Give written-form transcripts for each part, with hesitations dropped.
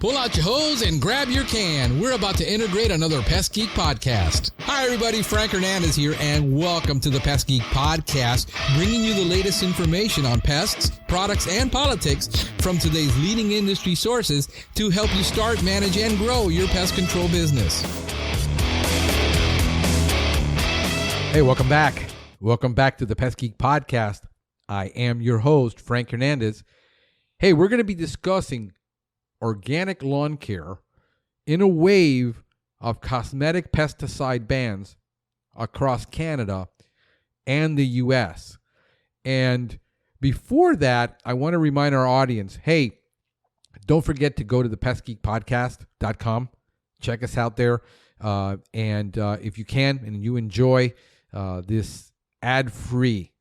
Pull out your hose and grab your can. We're about to integrate another Pest Geek podcast. Hi, everybody. Frank Hernandez here, and welcome to the Pest Geek podcast, bringing you the latest information on pests, products, and politics from today's leading industry sources to help you start, manage, and grow your pest control business. Hey, welcome back. Welcome back to the Pest Geek podcast. I am your host, Frank Hernandez. Hey, we're going to be discussing organic lawn care in a wave of cosmetic pesticide bans across Canada and the U.S. And before that, I want to remind our audience, hey, don't forget to go to the pestgeekpodcast.com. Check us out there. And if you can and you enjoy this ad-free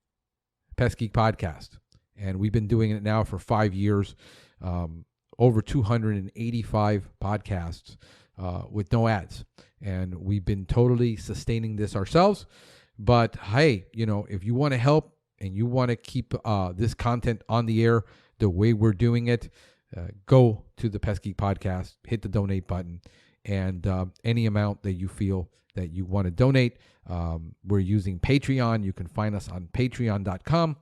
Pest Geek podcast, and we've been doing it now for 5 years, over 285 podcasts with no ads. And we've been totally sustaining this ourselves. But hey, if you want to help and you want to keep this content on the air the way we're doing it, go to the Pest Geek podcast, hit the donate button, and any amount that you feel that you want to donate. We're using Patreon. You can find us on patreon.com.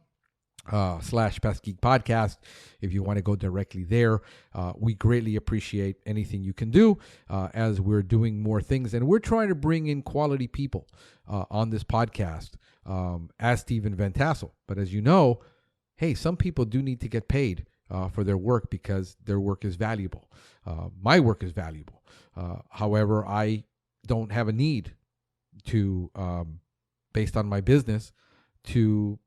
/Pest Geek Podcast. If you want to go directly there, we greatly appreciate anything you can do as we're doing more things. And we're trying to bring in quality people on this podcast as Stephen Van Tassel. But as you know, hey, some people do need to get paid for their work because their work is valuable. My work is valuable. However, I don't have a need to, based on my business, to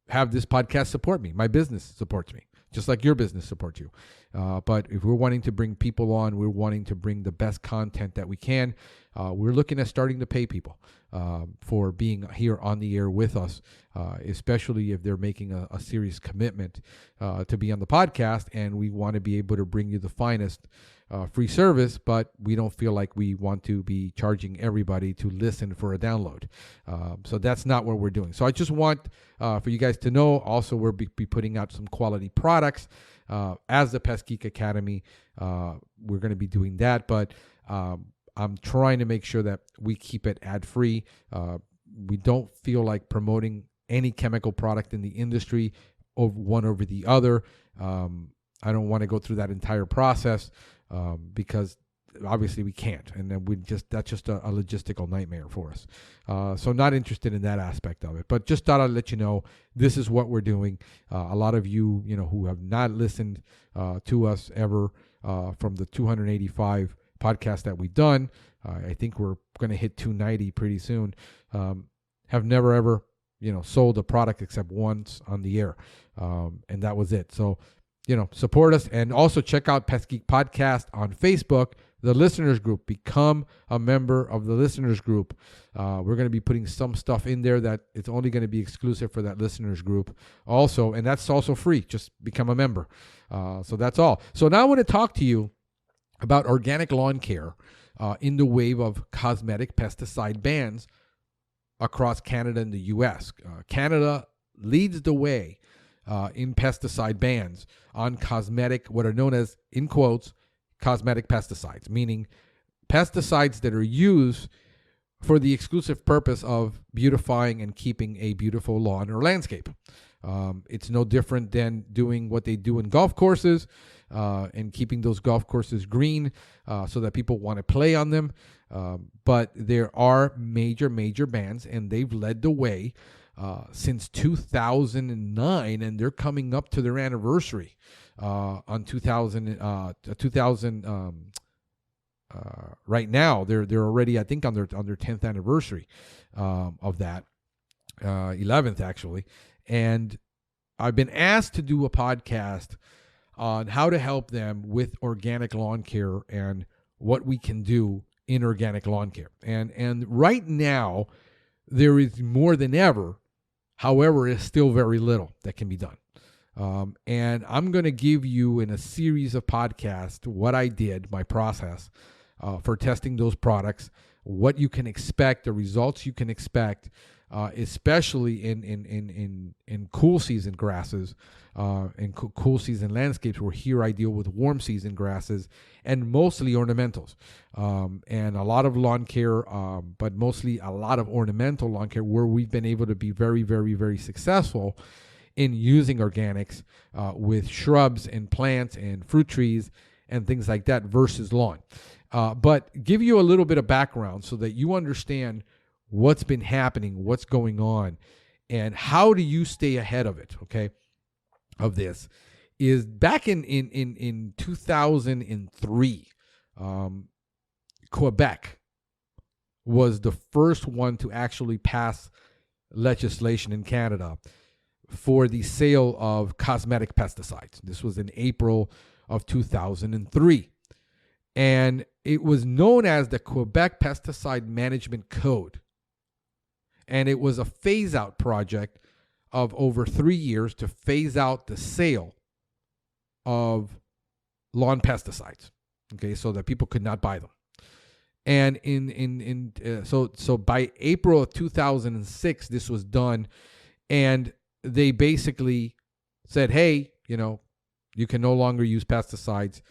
have this podcast support me. My business supports me, just like your business supports you. But if we're wanting to bring people on, we're wanting to bring the best content that we can. We're looking at starting to pay people for being here on the air with us, especially if they're making a serious commitment to be on the podcast. And we want to be able to bring you the finest free service, but we don't feel like we want to be charging everybody to listen for a download. So that's not what we're doing. So I just want for you guys to know, also we'll be putting out some quality products as the Pest Geek Academy. We're going to be doing that, but I'm trying to make sure that we keep it ad-free. We don't feel like promoting any chemical product in the industry one over the other. I don't want to go through that entire process because obviously we can't, and then that's just a logistical nightmare for us. So not interested in that aspect of it, but just thought I'd let you know this is what we're doing. A lot of you, who have not listened to us ever from the 285 podcasts that we've done, I think we're going to hit 290 pretty soon. Have never ever, sold a product except once on the air, and that was it. So, support us, and also check out Pest Geek Podcast on Facebook, the listeners group. Become a member of the listeners group. We're going to be putting some stuff in there that it's only going to be exclusive for that listeners group also, and that's also free. Just become a member. So that's all. So now I want to talk to you about organic lawn care in the wave of cosmetic pesticide bans across Canada and the U.S. Canada leads the way in pesticide bans on cosmetic, what are known as, in quotes, cosmetic pesticides, meaning pesticides that are used for the exclusive purpose of beautifying and keeping a beautiful lawn or landscape. It's no different than doing what they do in golf courses and keeping those golf courses green so that people want to play on them. But there are major bans, and they've led the way since 2009, and they're coming up to their anniversary on 2000. Right now, they're already, I think, on their 10th anniversary of that, 11th actually. And I've been asked to do a podcast on how to help them with organic lawn care and what we can do in organic lawn care. And right now, there is more than ever. However, it's still very little that can be done. And I'm going to give you in a series of podcasts what I did, my process for testing those products, what you can expect, the results you can expect especially in cool season grasses and cool season landscapes. Where here I deal with warm season grasses and mostly ornamentals, and a lot of lawn care, but mostly a lot of ornamental lawn care, where we've been able to be very, very, very successful in using organics with shrubs and plants and fruit trees and things like that versus lawn. But give you a little bit of background so that you understand what's been happening, what's going on, and how do you stay ahead of it, okay, of this. Is back in 2003, Quebec was the first one to actually pass legislation in Canada for the sale of cosmetic pesticides. This was in April of 2003. And it was known as the Quebec Pesticide Management Code. And it was a phase-out project of over 3 years to phase out the sale of lawn pesticides, okay, so that people could not buy them. And so by April of 2006, this was done, and they basically said, hey, you can no longer use pesticides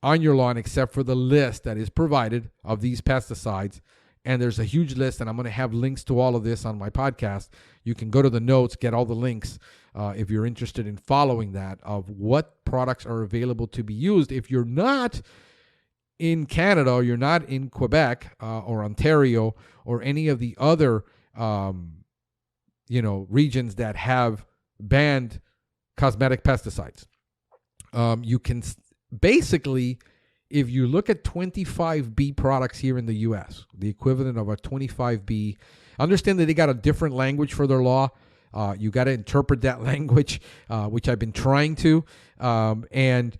on your lawn except for the list that is provided of these pesticides. And there's a huge list, and I'm going to have links to all of this on my podcast. You can go to the notes, get all the links if you're interested in following that, of what products are available to be used. If you're not in Canada, or you're not in Quebec or Ontario or any of the other regions that have banned cosmetic pesticides, you can basically, if you look at 25B products here in the U.S., the equivalent of a 25B, understand that they got a different language for their law. You got to interpret that language, which I've been trying to. And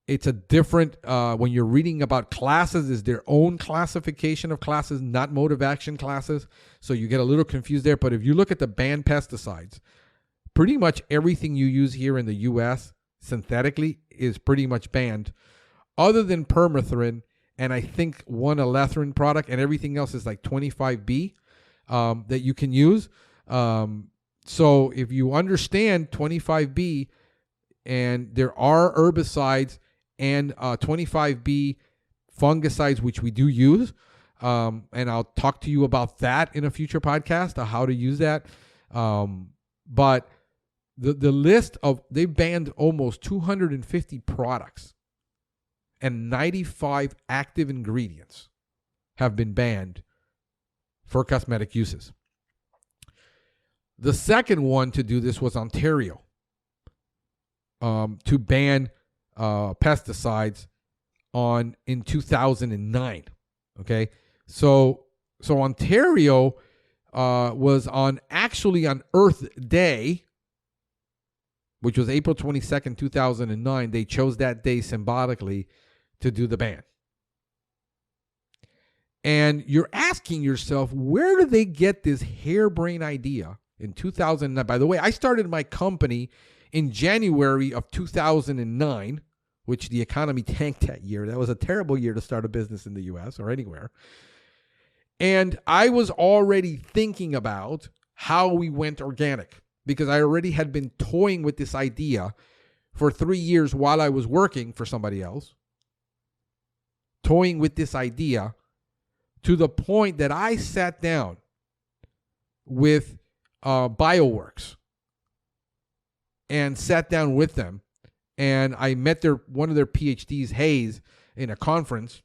it's a different, when you're reading about classes, is their own classification of classes, not mode of action classes. So you get a little confused there. But if you look at the banned pesticides, pretty much everything you use here in the U.S. synthetically is pretty much banned, other than permethrin and I think one alethrin product, and everything else is like 25B that you can use. So if you understand 25B, and there are herbicides and 25B fungicides, which we do use, and I'll talk to you about that in a future podcast, how to use that. But the list of, they banned almost 250 products, and 95 active ingredients have been banned for cosmetic uses. The second one to do this was Ontario, to ban pesticides in 2009. Okay, so Ontario was on Earth Day, which was April 22nd, 2009. They chose that day symbolically to do the ban. And you're asking yourself, where do they get this harebrained idea in 2009? By the way, I started my company in January of 2009, which the economy tanked that year. That was a terrible year to start a business in the U.S. or anywhere. And I was already thinking about how we went organic, because I already had been toying with this idea for 3 years while I was working for somebody else. Toying with this idea to the point that I sat down with BioWorks and sat down with them, and I met one of their PhDs, Hayes, in a conference,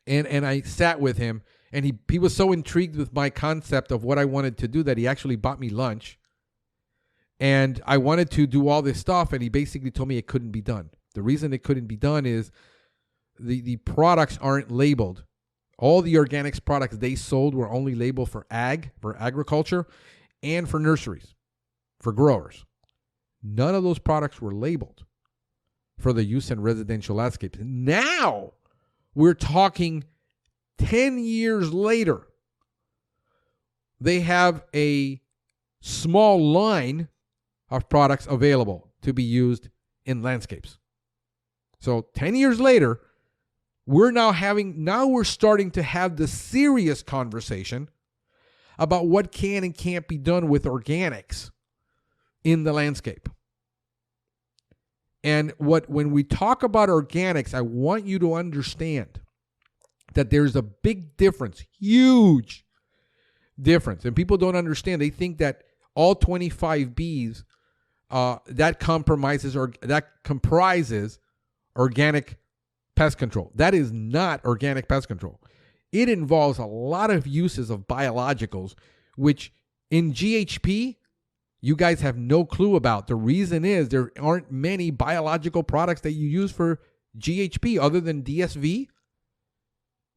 and I sat with him, and he was so intrigued with my concept of what I wanted to do that he actually bought me lunch. And I wanted to do all this stuff, and he basically told me it couldn't be done. The reason it couldn't be done is the products aren't labeled. All the organics products they sold were only labeled for agriculture, and for nurseries, for growers. None of those products were labeled for the use in residential landscapes. Now we're talking 10 years later. They have a small line of products available to be used in landscapes. So 10 years later, we're starting to have the serious conversation about what can and can't be done with organics in the landscape. And when we talk about organics, I want you to understand that there's a big difference, huge difference. And people don't understand. They think that all 25 Bs that comprises organic pest control. That is not organic pest control. It involves a lot of uses of biologicals, which in GHP, you guys have no clue about. The reason is there aren't many biological products that you use for GHP other than DSV,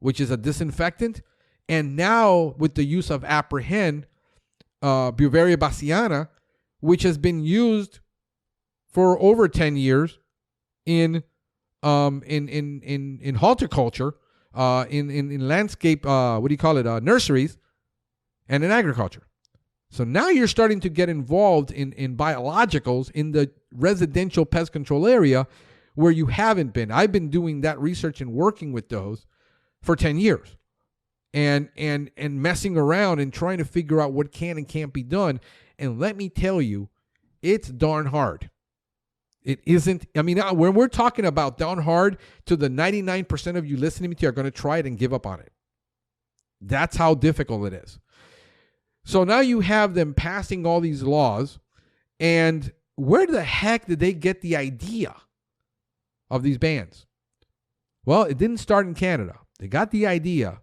which is a disinfectant. And now with the use of Apprehend, Beauveria bassiana, which has been used for over 10 years in horticulture, in landscape, nurseries, and in agriculture. So now you're starting to get involved in biologicals in the residential pest control area where you haven't been. I've been doing that research and working with those for 10 years and messing around and trying to figure out what can and can't be done. And let me tell you, it's darn hard. It isn't. I mean, when we're talking about darn hard, to the 99% of you listening to me are going to try it and give up on it. That's how difficult it is. So now you have them passing all these laws, and where the heck did they get the idea of these bans? Well, it didn't start in Canada. They got the idea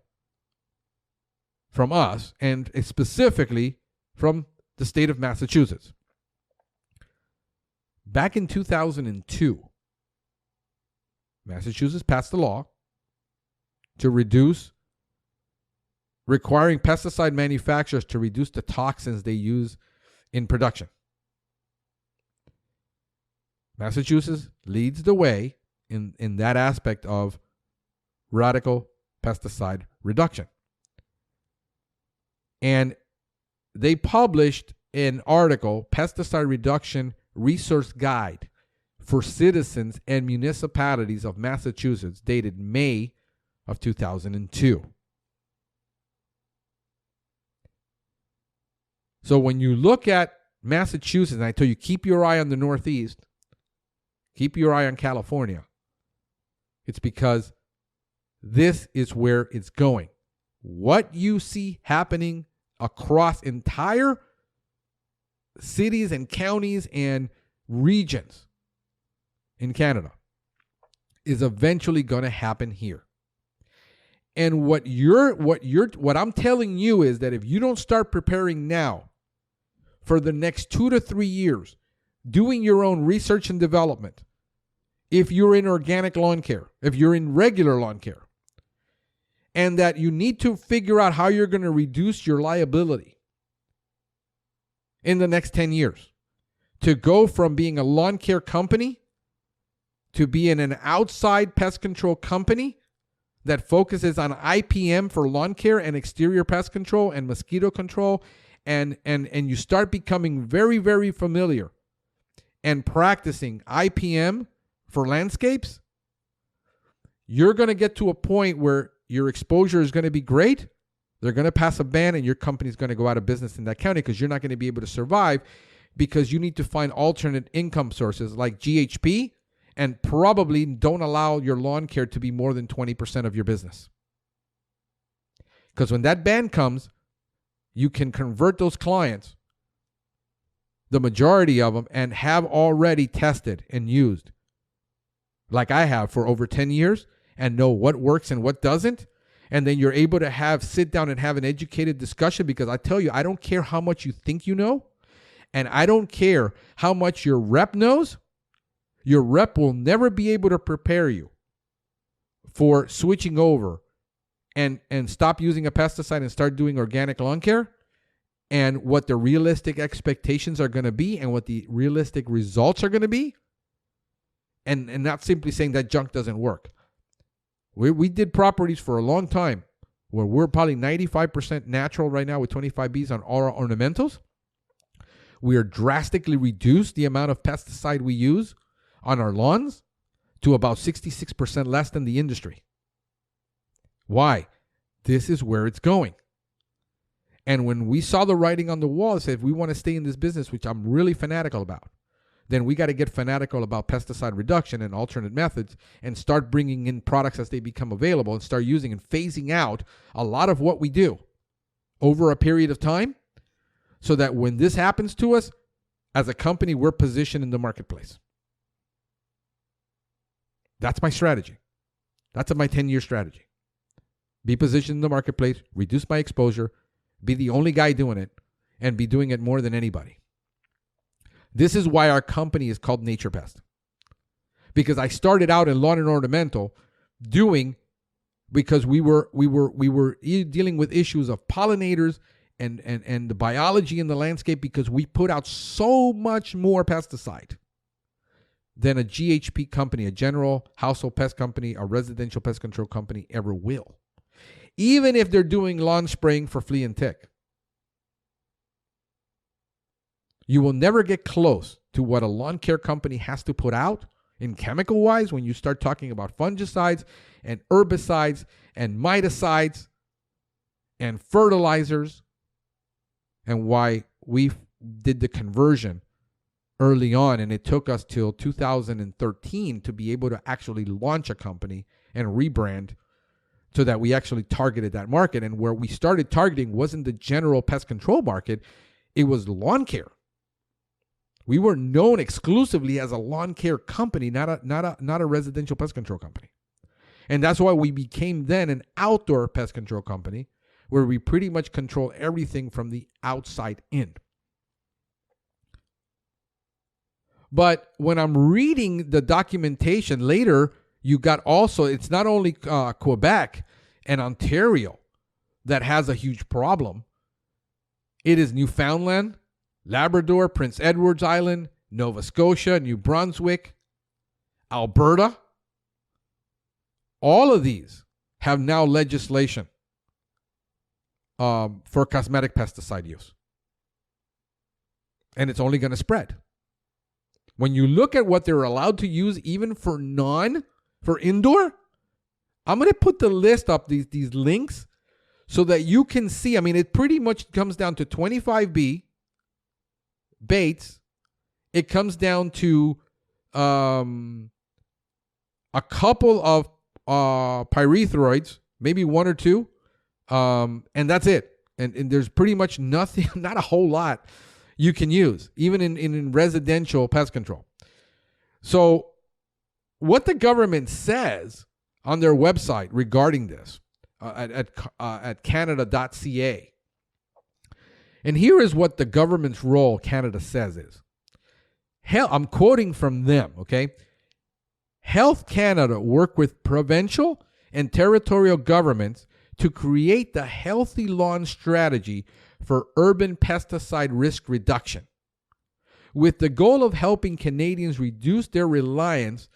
from us, and specifically from the state of Massachusetts. Back in 2002, Massachusetts passed a law to requiring pesticide manufacturers to reduce the toxins they use in production. Massachusetts leads the way in that aspect of radical pesticide reduction. And they published an article, Pesticide Reduction Resource Guide for Citizens and Municipalities of Massachusetts, dated May of 2002. So when you look at Massachusetts, and I tell you, keep your eye on the Northeast, keep your eye on California, it's because this is where it's going. What you see happening across entire cities and counties and regions in Canada is eventually going to happen here. And what I'm telling you is that if you don't start preparing now for the next 2 to 3 years, doing your own research and development, if you're in organic lawn care, if you're in regular lawn care, and that you need to figure out how you're going to reduce your liability in the next 10 years to go from being a lawn care company to being an outside pest control company that focuses on IPM for lawn care and exterior pest control and mosquito control, and you start becoming very, very familiar and practicing IPM for landscapes, you're going to get to a point where your exposure is going to be great. They're going to pass a ban and your company is going to go out of business in that county because you're not going to be able to survive because you need to find alternate income sources like GHP, and probably don't allow your lawn care to be more than 20% of your business. Because when that ban comes, you can convert those clients, the majority of them, and have already tested and used, like I have for over 10 years, and know what works and what doesn't. And then you're able to sit down and have an educated discussion, because I tell you, I don't care how much you think you know, and I don't care how much your rep knows. Your rep will never be able to prepare you for switching over and stop using a pesticide and start doing organic lawn care, and what the realistic expectations are going to be and what the realistic results are going to be, and not simply saying that junk doesn't work. We did properties for a long time where we're probably 95% natural right now with 25 Bs on all our ornamentals. We are drastically reduced the amount of pesticide we use on our lawns to about 66% less than the industry. Why? This is where it's going. And when we saw the writing on the wall, it said, if we want to stay in this business, which I'm really fanatical about, then we got to get fanatical about pesticide reduction and alternate methods and start bringing in products as they become available and start using and phasing out a lot of what we do over a period of time so that when this happens to us, as a company, we're positioned in the marketplace. That's my strategy. That's my 10-year strategy. Be positioned in the marketplace, reduce my exposure, be the only guy doing it, and be doing it more than anybody. This is why our company is called Nature Pest. Because I started out in lawn and ornamental because we were dealing with issues of pollinators and the biology in the landscape, because we put out so much more pesticide than a GHP company, a general household pest company, a residential pest control company ever will. Even if they're doing lawn spraying for flea and tick. You will never get close to what a lawn care company has to put out in chemical-wise when you start talking about fungicides and herbicides and miticides and fertilizers, and why we did the conversion early on, and it took us till 2013 to be able to actually launch a company and rebrand so that we actually targeted that market. And where we started targeting wasn't the general pest control market, it was lawn care. We were known exclusively as a lawn care company, not a residential pest control company. And that's why we became then an outdoor pest control company, where we pretty much control everything from the outside in. But when I'm reading the documentation later, you got also, it's not only Quebec and Ontario that has a huge problem. It is Newfoundland, Labrador, Prince Edward Island, Nova Scotia, New Brunswick, Alberta. All of these have now legislation for cosmetic pesticide use. And it's only going to spread. When you look at what they're allowed to use, even for indoor, I'm going to put the list up, these links, so that you can see. I mean, it pretty much comes down to 25B, baits. It comes down to a couple of pyrethroids, maybe one or two, and that's it. And there's pretty much nothing, not a whole lot you can use, even in residential pest control. So what the government says on their website regarding this at canada.ca, and here is what the government's role, Canada says, is. I'm quoting from them, okay? Health Canada work with provincial and territorial governments to create the healthy lawn strategy for urban pesticide risk reduction, with the goal of helping Canadians reduce their reliance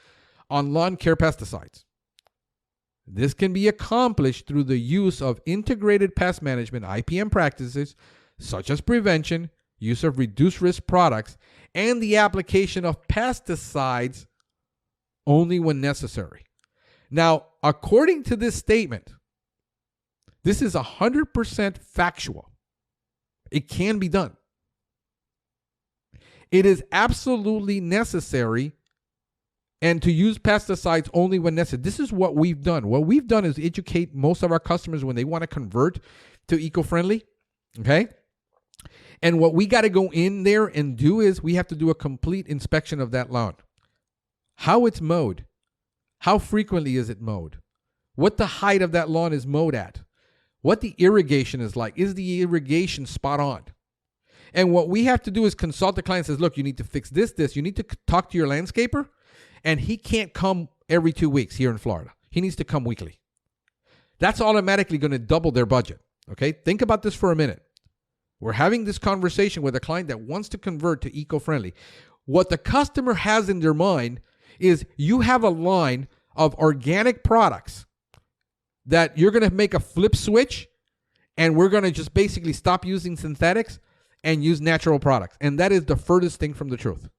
on lawn care pesticides. This can be accomplished through the use of integrated pest management (IPM) practices, such as prevention, use of reduced risk products, and the application of pesticides only when necessary. Now, according to this statement, this is 100% factual. It can be done. It is absolutely necessary, and to use pesticides only when necessary. This is what we've done. What we've done is educate most of our customers when they want to convert to eco-friendly, okay? And what we got to go in there and do is we have to do a complete inspection of that lawn. How it's mowed. How frequently is it mowed? What the height of that lawn is mowed at. What the irrigation is like. Is the irrigation spot on? And what we have to do is consult the client and says, look, you need to fix this. You need to talk to your landscaper, and he can't come every 2 weeks here in Florida. He needs to come weekly. That's automatically going to double their budget. Okay? Think about this for a minute. We're having this conversation with a client that wants to convert to eco-friendly. What the customer has in their mind is you have a line of organic products that you're going to make a flip switch, and we're going to just basically stop using synthetics and use natural products. And that is the furthest thing from the truth.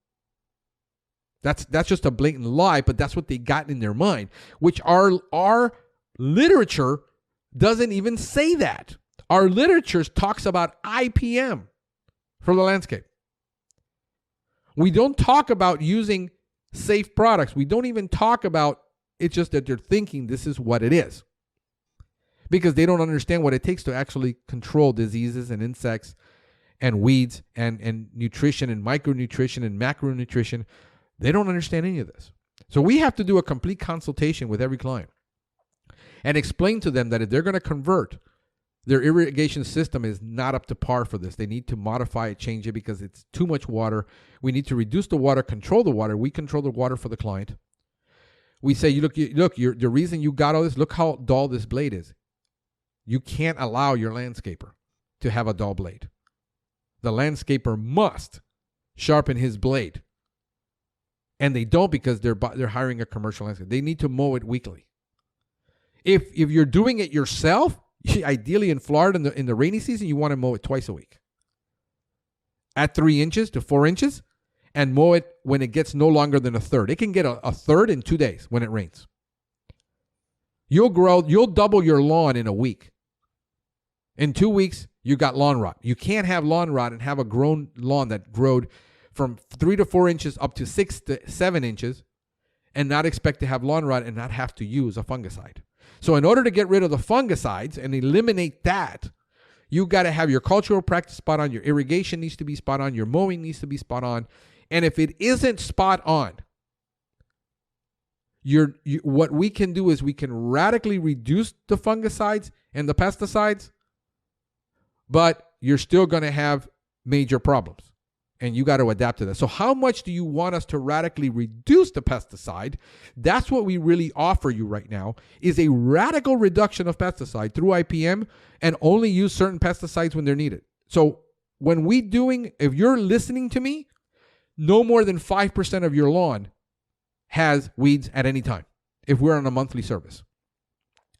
That's just a blatant lie, but that's what they got in their mind, which our literature doesn't even say that. Our literature talks about IPM for the landscape. We don't talk about using safe products. We don't even talk about, it's just that they're thinking this is what it is, because they don't understand what it takes to actually control diseases and insects and weeds and nutrition and micronutrition and macronutrition. They don't understand any of this. So we have to do a complete consultation with every client and explain to them that if they're going to convert, their irrigation system is not up to par for this. They need to modify it, change it, because it's too much water. We need to reduce the water, control the water. We control the water for the client. We say, look, the reason you got all this, look how dull this blade is. You can't allow your landscaper to have a dull blade. The landscaper must sharpen his blade. And they don't, because they're hiring a commercial landscaper. They need to mow it weekly. If you're doing it yourself, ideally in Florida in the rainy season, you want to mow it twice a week. At 3 inches to 4 inches, and mow it when it gets no longer than a third. It can get a third in 2 days when it rains. You'll double your lawn in a week. In 2 weeks, you got lawn rot. You can't have lawn rot and have a grown lawn that growed from 3 to 4 inches up to 6 to 7 inches and not expect to have lawn rot and not have to use a fungicide. So in order to get rid of the fungicides and eliminate that, you got to have your cultural practice spot on, your irrigation needs to be spot on, your mowing needs to be spot on. And if it isn't spot on, what we can do is we can radically reduce the fungicides and the pesticides, but you're still going to have major problems. And you got to adapt to that. So how much do you want us to radically reduce the pesticide? That's what we really offer you right now, is a radical reduction of pesticide through IPM, and only use certain pesticides when they're needed. So if you're listening to me, no more than 5% of your lawn has weeds at any time if we're on a monthly service.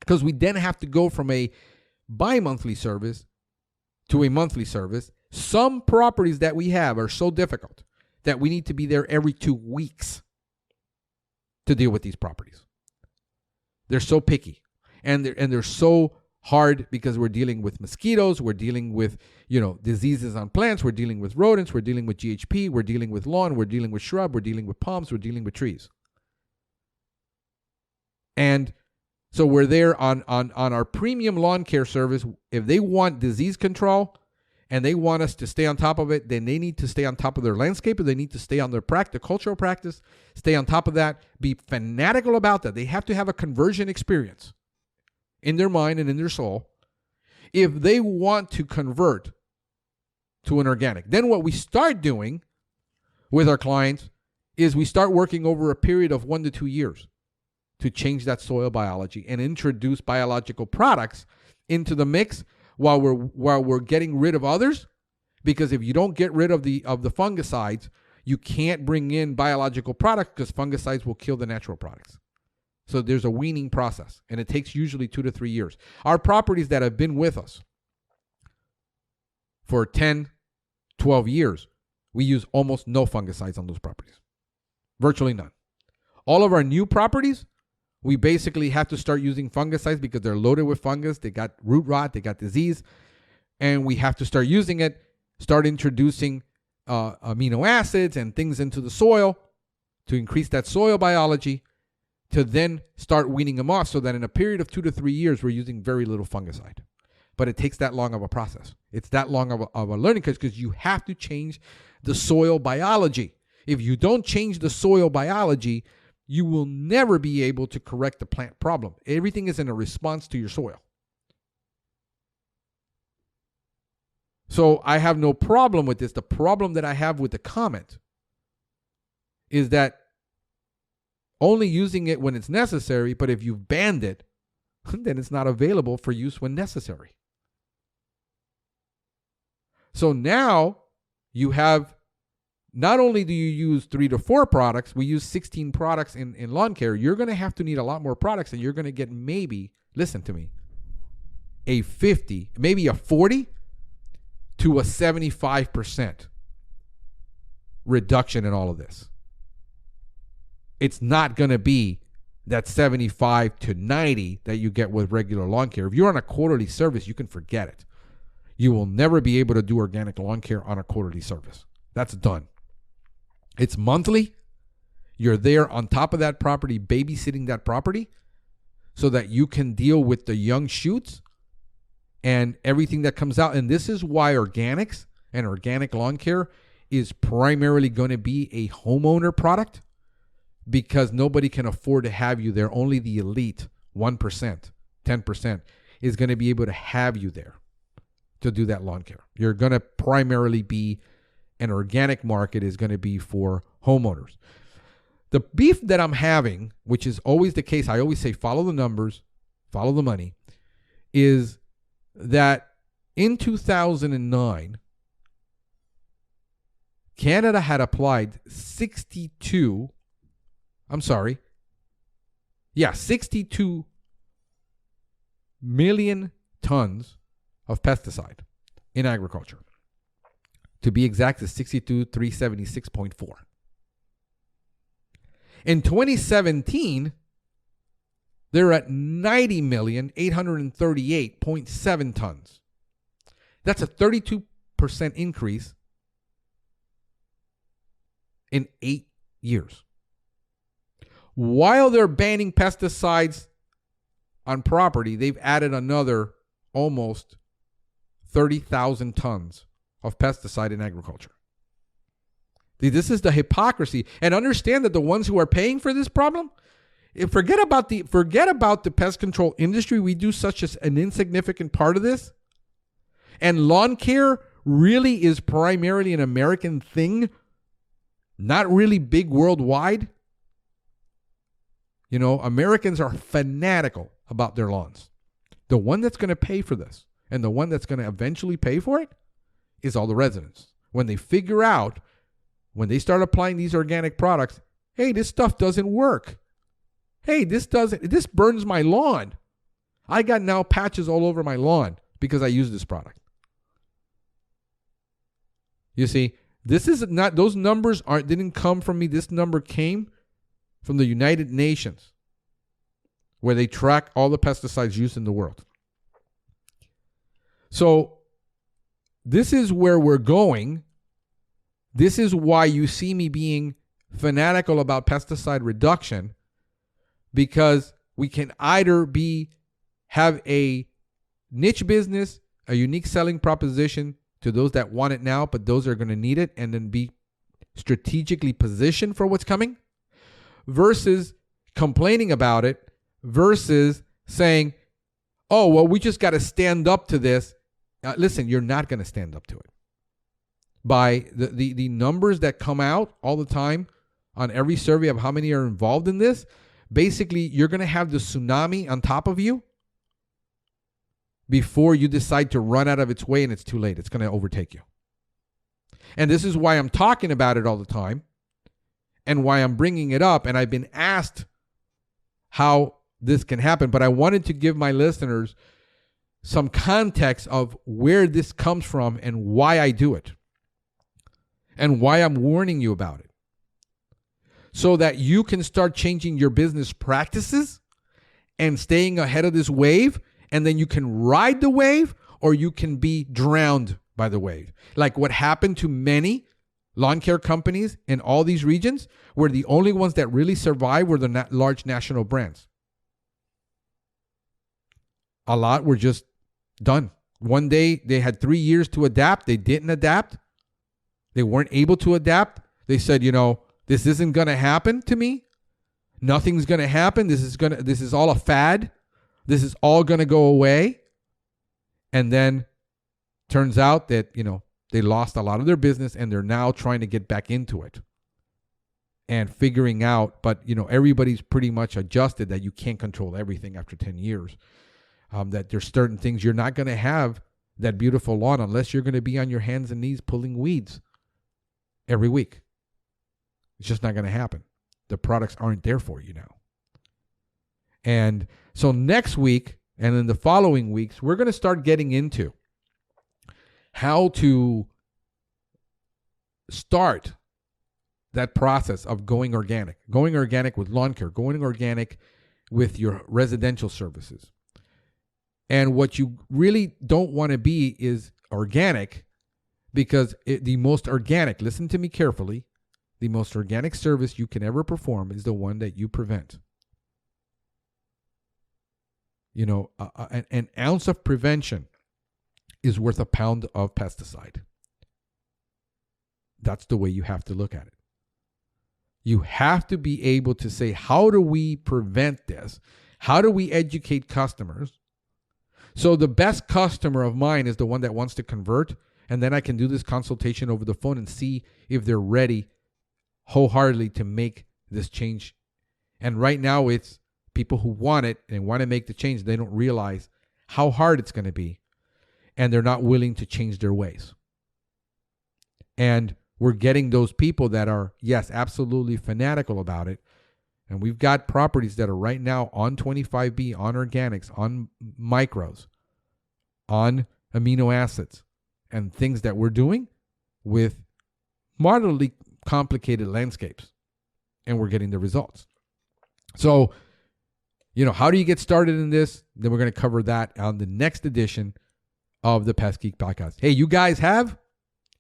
Because we then have to go from a bi-monthly service to a monthly service. Some properties that we have are so difficult that we need to be there every 2 weeks to deal with these properties. They're so picky, and they're so hard because we're dealing with mosquitoes, we're dealing with, diseases on plants, we're dealing with rodents, we're dealing with GHP, we're dealing with lawn, we're dealing with shrub, we're dealing with palms, we're dealing with trees. And so we're there on our premium lawn care service. If they want disease control and they want us to stay on top of it, then they need to stay on top of their landscape, or they need to stay on their cultural practice, stay on top of that, be fanatical about that. They have to have a conversion experience in their mind and in their soul if they want to convert to an organic. Then what we start doing with our clients is we start working over a period of 1 to 2 years to change that soil biology and introduce biological products into the mix while we're getting rid of others. Because if you don't get rid of the fungicides, you can't bring in biological products, because fungicides will kill the natural products. So there's a weaning process, and it takes usually 2 to 3 years. Our properties that have been with us for 10, 12 years, we use almost no fungicides on those properties. Virtually none. All of our new properties, we basically have to start using fungicides because they're loaded with fungus. They got root rot, they got disease, and we have to start using it, start introducing amino acids and things into the soil to increase that soil biology, to then start weaning them off, so that in a period of 2 to 3 years, we're using very little fungicide. But it takes that long of a process. It's that long of a learning curve, because you have to change the soil biology. If you don't change the soil biology, you will never be able to correct the plant problem. Everything is in a response to your soil. So I have no problem with this. The problem that I have with the comment is that only using it when it's necessary, but if you've banned it, then it's not available for use when necessary. So now you have, not only do you use 3 to 4 products, we use 16 products in lawn care. You're going to have to need a lot more products, and you're going to get maybe, listen to me, a 50, maybe a 40 to a 75% reduction in all of this. It's not going to be that 75 to 90 that you get with regular lawn care. If you're on a quarterly service, you can forget it. You will never be able to do organic lawn care on a quarterly service. That's done. It's monthly. You're there on top of that property, babysitting that property so that you can deal with the young shoots and everything that comes out. And this is why organics and organic lawn care is primarily going to be a homeowner product, because nobody can afford to have you there. Only the elite 1%, 10% is going to be able to have you there to do that lawn care. You're going to primarily be an organic market is going to be for homeowners. The beef that I'm having, which is always the case, I always say follow the numbers, follow the money, is that in 2009, Canada had applied 62 million tons of pesticide in agriculture. To be exact, it's 62,376.4. In 2017, they're at 90,838.7 tons. That's a 32% increase in 8 years. While they're banning pesticides on property, they've added another almost 30,000 tons of pesticide in agriculture. This is the hypocrisy. And understand that the ones who are paying for this problem, forget about the pest control industry. We do such an insignificant part of this. And lawn care really is primarily an American thing, not really big worldwide. You know, Americans are fanatical about their lawns. The one that's going to pay for this and the one that's going to eventually pay for it is all the residents. When they figure out, when they start applying these organic products, hey, this stuff doesn't work. Hey, this burns my lawn. I got now patches all over my lawn because I use this product. You see, this is not, those numbers didn't come from me. This number came from the United Nations, where they track all the pesticides used in the world. So this is where we're going. This is why you see me being fanatical about pesticide reduction, because we can either have a niche business, a unique selling proposition to those that want it now, but those are going to need it, and then be strategically positioned for what's coming, versus complaining about it, versus saying, oh, well, we just got to stand up to this. Listen, you're not going to stand up to it. By the numbers that come out all the time on every survey of how many are involved in this, basically you're going to have the tsunami on top of you before you decide to run out of its way, and it's too late. It's going to overtake you. And this is why I'm talking about it all the time and why I'm bringing it up. And I've been asked how this can happen, but I wanted to give my listeners some context of where this comes from and why I do it and why I'm warning you about it, so that you can start changing your business practices and staying ahead of this wave, and then you can ride the wave or you can be drowned by the wave. Like what happened to many lawn care companies in all these regions, where the only ones that really survived were the large national brands. A lot were just done. One day they had 3 years to adapt. They didn't adapt. They weren't able to adapt. They said, this isn't going to happen to me. Nothing's going to happen. This is all a fad. This is all going to go away. And then turns out that, they lost a lot of their business, and they're now trying to get back into it and figuring out, but everybody's pretty much adjusted that you can't control everything after 10 years. That there's certain things you're not going to have that beautiful lawn unless you're going to be on your hands and knees pulling weeds every week. It's just not going to happen. The products aren't there for you now. And so next week and in the following weeks, we're going to start getting into how to start that process of going organic with lawn care, going organic with your residential services. And what you really don't want to be is organic because the most organic, listen to me carefully, the most organic service you can ever perform is the one that you prevent. You know, an ounce of prevention is worth a pound of pesticide. That's the way you have to look at it. You have to be able to say, how do we prevent this? How do we educate customers? So the best customer of mine is the one that wants to convert, and then I can do this consultation over the phone and see if they're ready wholeheartedly to make this change. And right now it's people who want it and want to make the change. They don't realize how hard it's going to be, and they're not willing to change their ways. And we're getting those people that are, yes, absolutely fanatical about it. And we've got properties that are right now on 25B, on organics, on micros, on amino acids, and things that we're doing with moderately complicated landscapes. And we're getting the results. So, you know, how do you get started in this? Then we're going to cover that on the next edition of the Pest Geek Podcast. Hey, you guys have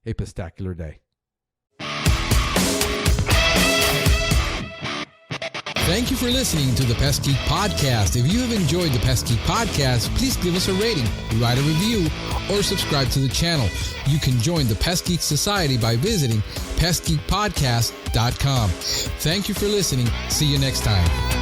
a pestacular day. Thank you for listening to the Pest Geek Podcast. If you have enjoyed the Pest Geek Podcast, please give us a rating, write a review, or subscribe to the channel. You can join the Pest Geek Society by visiting pestgeekpodcast.com. Thank you for listening. See you next time.